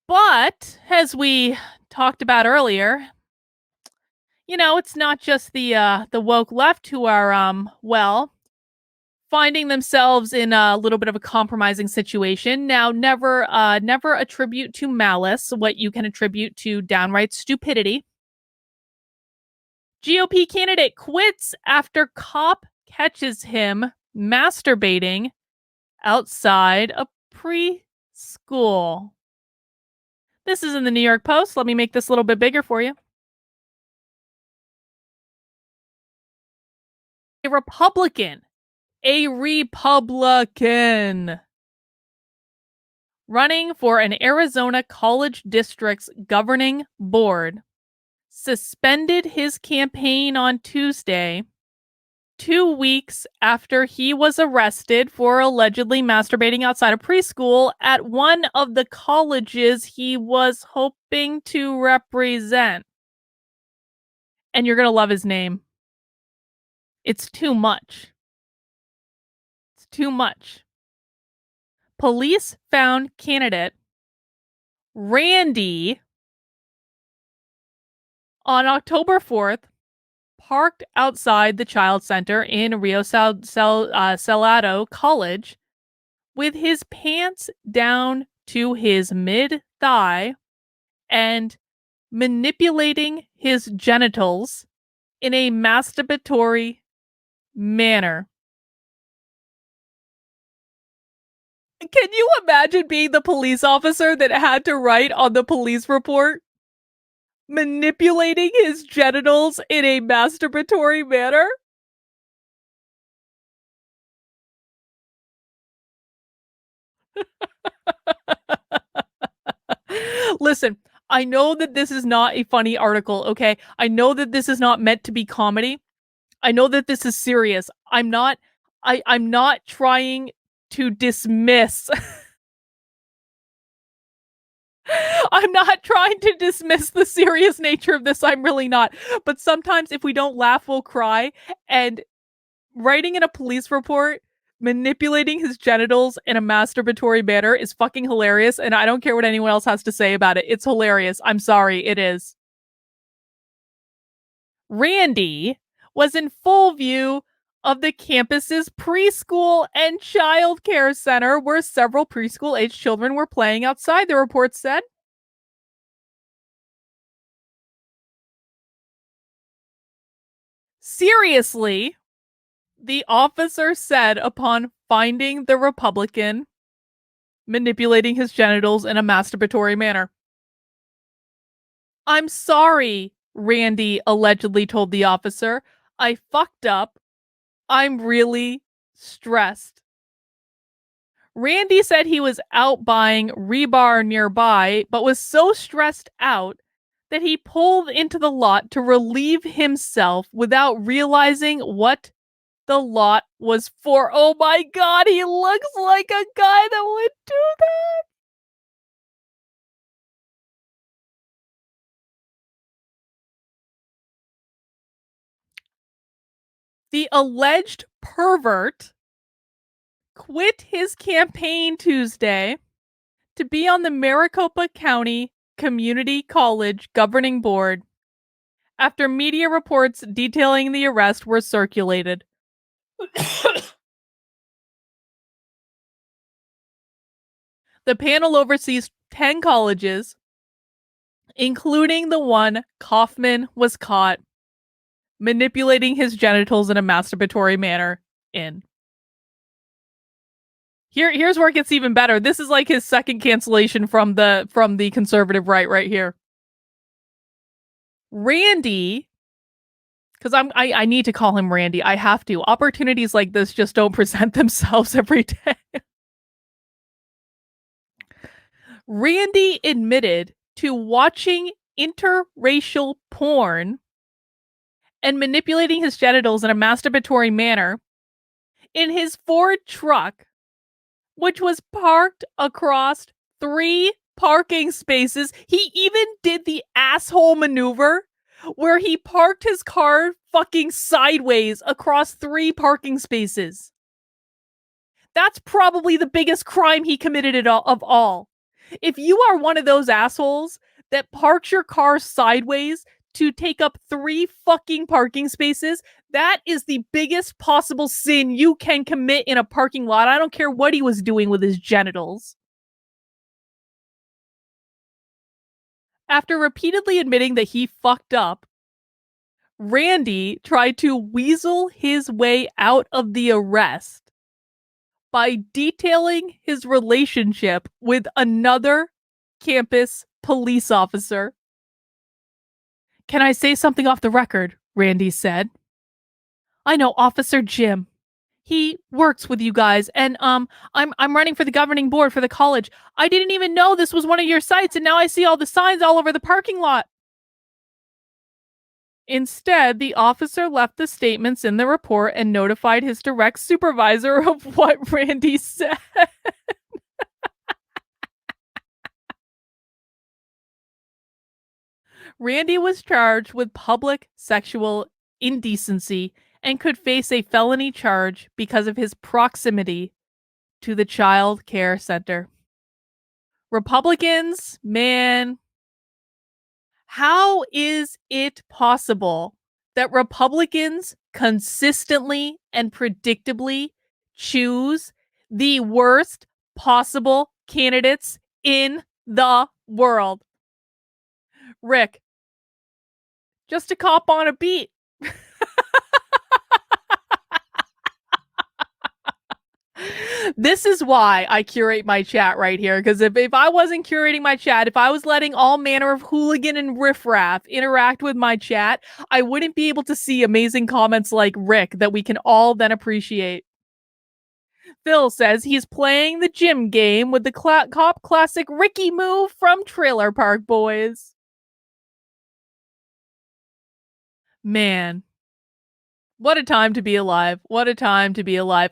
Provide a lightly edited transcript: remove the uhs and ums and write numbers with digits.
But as we talked about earlier, it's not just the woke left who are finding themselves in a little bit of a compromising situation. Now, never attribute to malice what you can attribute to downright stupidity. GOP candidate quits after cop catches him masturbating outside a preschool. This is in the New York Post. Let me make this a little bit bigger for you. A Republican running for an Arizona college district's governing board suspended his campaign on Tuesday, 2 weeks after he was arrested for allegedly masturbating outside a preschool at one of the colleges he was hoping to represent. And you're going to love his name. It's too much. It's too much. Police found candidate Randy on October 4th, parked outside the Child Center in Rio Salado College with his pants down to his mid-thigh and manipulating his genitals in a masturbatory manner. Can you imagine being the police officer that had to write on the police report, manipulating his genitals in a masturbatory manner? Listen, I know that this is not a funny article, okay? I know that this is not meant to be comedy. I know that this is serious. I'm not trying to dismiss I'm not trying to dismiss the serious nature of this. I'm really not. But sometimes if we don't laugh, we'll cry. And writing in a police report, manipulating his genitals in a masturbatory manner is fucking hilarious. And I don't care what anyone else has to say about it. It's hilarious. I'm sorry. It is. Randy was in full view of the campus's preschool and child care center where several preschool-aged children were playing outside, the report said. Seriously, the officer said upon finding the Republican manipulating his genitals in a masturbatory manner. I'm sorry, Randy allegedly told the officer. I fucked up. I'm really stressed. Randy said he was out buying rebar nearby, but was so stressed out that he pulled into the lot to relieve himself without realizing what the lot was for. Oh my god, he looks like a guy that would do that. The alleged pervert quit his campaign Tuesday to be on the Maricopa County Community College governing board after media reports detailing the arrest were circulated. The panel oversees 10 colleges, including the one Kaufman was caught manipulating his genitals in a masturbatory manner in. Here's where it gets even better. This is like his second cancellation from the conservative right here. Randy, because I need to call him Randy. I have to. Opportunities like this just don't present themselves every day. Randy admitted to watching interracial porn and manipulating his genitals in a masturbatory manner in his Ford truck, which was parked across 3 parking spaces. He even did the asshole maneuver where he parked his car fucking sideways across 3 parking spaces. That's probably the biggest crime he committed of all. If you are one of those assholes that parks your car sideways to take up 3 fucking parking spaces, that is the biggest possible sin you can commit in a parking lot. I don't care what he was doing with his genitals. After repeatedly admitting that he fucked up, Randy tried to weasel his way out of the arrest by detailing his relationship with another campus police officer. "Can I say something off the record?" Randy said. "I know Officer Jim. He works with you guys, and I'm running for the governing board for the college. I didn't even know this was one of your sites, and now I see all the signs all over the parking lot." Instead, the officer left the statements in the report and notified his direct supervisor of what Randy said. Randy was charged with public sexual indecency and could face a felony charge because of his proximity to the child care center. Republicans, man, how is it possible that Republicans consistently and predictably choose the worst possible candidates in the world? Rick, just a cop on a beat. This is why I curate my chat right here, because if I wasn't curating my chat, if I was letting all manner of hooligan and riffraff interact with my chat, I wouldn't be able to see amazing comments like Rick that we can all then appreciate. Phil says he's playing the gym game with the cop classic Ricky move from Trailer Park Boys. Man, what a time to be alive. What a time to be alive.